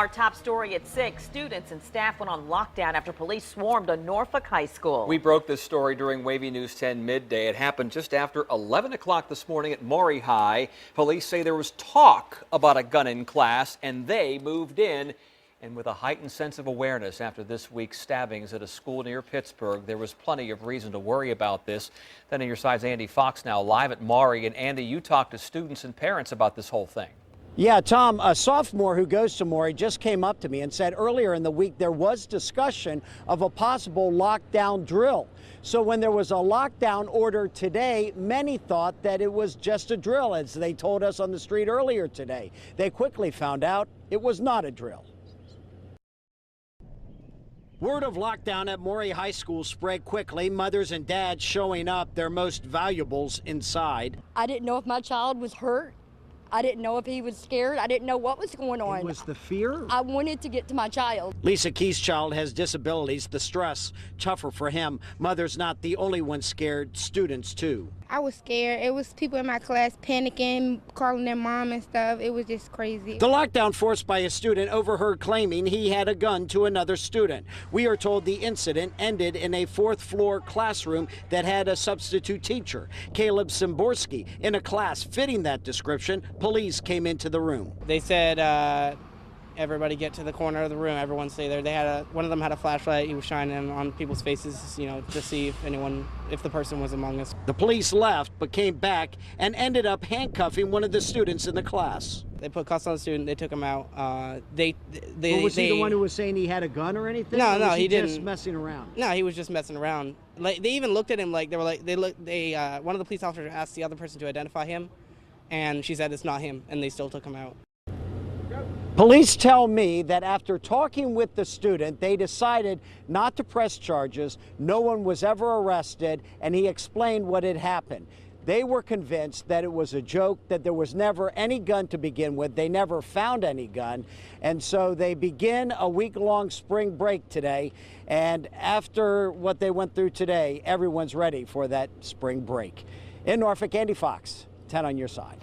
Our top story at 6, students and staff went on lockdown after police swarmed on Norfolk High School. We broke this story during Wavy News 10 midday. It happened just after 11 o'clock this morning at Maury High. Police say there was talk about a gun in class and they moved in. And with a heightened sense of awareness after this week's stabbings at a school near Pittsburgh, there was plenty of reason to worry about this. Then on your side's Andy Fox now live at Maury. And Andy, you talked to students and parents about this whole thing. Yeah, Tom, a sophomore who goes to Maury just came up to me and said earlier in the week there was discussion of a possible lockdown drill. So when there was a lockdown order today, many thought that it was just a drill, as they told us on the street earlier today. They quickly found out it was not a drill. Word of lockdown at Maury High School spread quickly, mothers and dads showing up, their most valuables inside. I didn't know if my child was hurt. I didn't know if he was scared. I didn't know what was going on. It was the fear? I wanted to get to my child. Lisa Key's child has disabilities. The stress, tougher for him. Mother's not the only one scared, students too. I was scared. It was people in my class panicking, calling their mom and stuff. It was just crazy. The lockdown forced by a student overheard claiming he had a gun to another student. We are told the incident ended in a fourth-floor classroom that had a substitute teacher. Caleb Simborski, in a class fitting that description, police came into the room. They said, everybody get to the corner of the room, everyone stay there. One of them had a flashlight. He was shining on people's faces, to see if the person was among us. The police left but came back and ended up handcuffing one of the students in the class. They put cuffs on the student. They took him out. Was he the one who was saying he had a gun or anything? No, or no, was he didn't. Just messing around. No, he was just messing around. Like they even looked at him like one of the police officers asked the other person to identify him, and she said it's not him, and they still took him out. Police tell me that after talking with the student, they decided not to press charges. No one was ever arrested, and he explained what had happened. They were convinced that it was a joke, that there was never any gun to begin with. They never found any gun. And so they begin a week-long spring break today. And after what they went through today, everyone's ready for that spring break. In Norfolk, Andy Fox, 10 on your side.